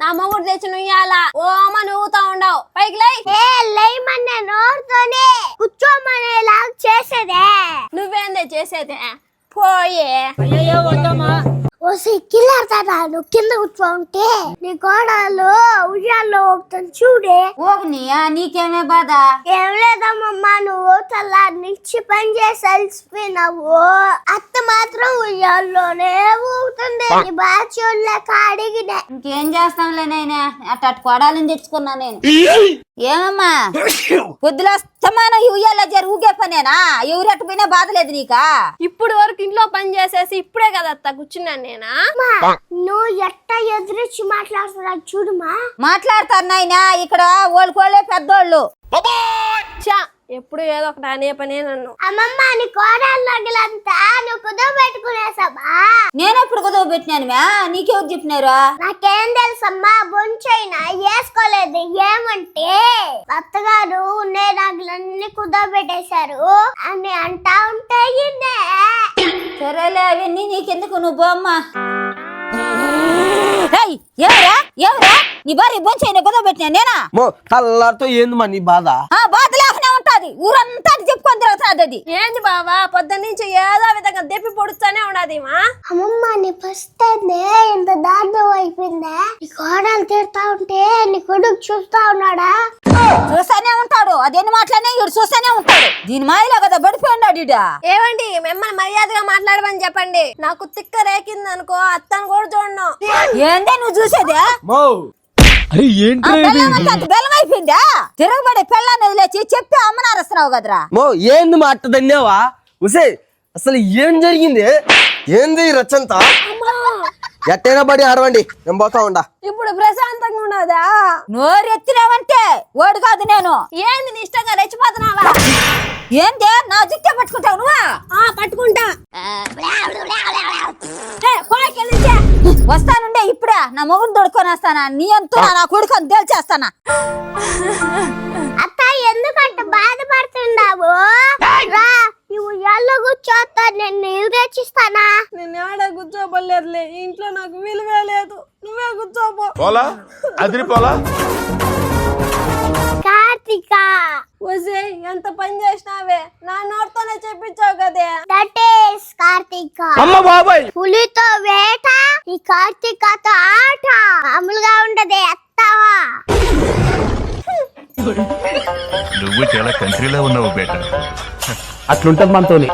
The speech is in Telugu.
నా మొగుడు తెచ్చి నుయ్యాలా ఓ అమ్మ నువ్వుతా ఉండవు పైకి లేయమన్నా నోరుతోనే కూర్చోమనేలాగా చేసేదే. నువ్వేందే చేసేదే పోయే. ఓ సిక్కిలాడతాడా నువ్వు కింద కూర్చోంటే నీ కోడలు ఉయ్యాల్లో ఊగుతుంది చూడే. ఓగనియా నీకేమే బాధ? ఏం లేదమ్మమ్మా, నువ్వు చల్లా నుంచి పని చేసి అలసిపోయినావు. అత్త మాత్రం ఉయ్యాల్లోనే ఊగుతుంది. నీ బాగా చూడలేక అడిగినే. ఇంకేం చేస్తాంలే నేనే అట్ట కొడాలని తెచ్చుకున్నా నేను. ఏమమ్మా పొద్దుల అస్తమానం ఉయ్యాల ఊగే పనేనా? ఎవరెట్టు పోయినా బాధ లేదు నీకా? ఇప్పుడు వరకు ఇంట్లో పని చేసేసి ఇప్పుడే కదా అత్త కూర్చున్నాను నేనా. నువ్వు ఎట్టా ఎదురొచ్చి మాట్లాడుతున్నా చూడుమా. మాట్లాడతారు నాయనా, ఇక్కడ వాళ్ళకోళ్ళే పెద్దోళ్ళు. చా ఎప్పుడు ఏదో ఒకటి అనే పనే నన్ను. అమ్మమ్మ నీ కోడలు నగలంతా నువ్వు కుదవ పెట్టుకునేసావా? నేనెప్పుడు కుదవ పెట్టినాను మ్యా, నీకెవరు చెప్పినారు? నాకేం తెలుసమ్మా, బొంచైనా వేసుకోలేదు. ఏమంటే అత్తగారు ఉండే నగలన్నీ కుదవ పెట్టేశారు అని అంటా ఉంటే సరేలే అవన్నీ నీకెందుకు, నువ్వు బొమ్మ. ఎవరా ఎవరా నీ భార్య బొంచైనా కుదవ పెట్టినా నేనా? కళ్ళతో ఏంది నీ బాధ? బాధ లేకనే ఉంటది, ఊరంతా చెప్పుకొని తిరుగుతుంది. అది ఏంది బావా పొద్దున్న నుంచి ఏదో విధంగా దెప్పి పొడుస్తూనే ఉన్నది మా. అమ్మమ్మ నీ పస్తుందే ఇంత దారుణం అయిపోయిందా? నీ కోడలు తిడతా ఉంటే నీ కొడుకు చూస్తా ఉన్నాడా? చూస్తానే ఉంటాడు, అదేని మాట్లాడినా ఇడు చూస్తానే ఉంటాడు. దీని మాయలో కదా పడిపోయినాడు ఇడ. ఏమండి మిమ్మల్ని మర్యాదగా మాట్లాడమని చెప్పండి. నాకు తిక్క రేకింది అనుకో అత్తను కూడా చూడను. ఏందే నువ్వు చూసేదే? బెల్లం అయిపోయిందా? తిరగబడే పెళ్ళాన్ని వదిలేసి చెప్పి అమ్మనారస్తున్నావు కదరా. ఏంది మా అట్ట ధన్యవా? ఉసే అసలు ఏం జరిగింది? ఏంది రచ్చంతా? ఎట్టైనా బడి ఆడవండి, నేను పోతా ఉండా. ఇప్పుడు ప్రశాంతంగా ఉన్నదా? నోరెత్తినావంటే ఓడి కాదు నేను. ఏంది నీ ఇష్టంగా రెచ్చిపోతున్నావా? ఏందే నా జుట్టే పట్టుకుంటావు నువ్వా? పట్టుకుంటా. వస్తానుండే ఇప్పుడే, నా మొగుడు దొడుకొని వస్తానా? నీ అంతా నా కొడుకొని తేల్చేస్తానా? అత్త ఎందుకంటే బాధపడుతున్నావు? రా నువ్వు ఎల్లో కూర్చోస్తా, నేను ఎదురెచ్చిస్తానా? నేను ఆడ కూర్చోబోలేదులే, ఇంట్లో నాకు విలువే లేదు. నువ్వే కూర్చోబో. పోలా అదిరిపోలా. కార్తిక వసే ఎంత పని చేసినావే, నా నోటితోనే చెప్పించావు కదే. That is Karthika. అమ్మ బాబాయ్, పులితో వేట, ఈ కార్తికతో ఆట మామూలుగా ఉండదే. ఎత్తావా? నువ్వు చాలా కంట్రీలో ఉన్నావు బేట. అట్లుంటది మనతోని.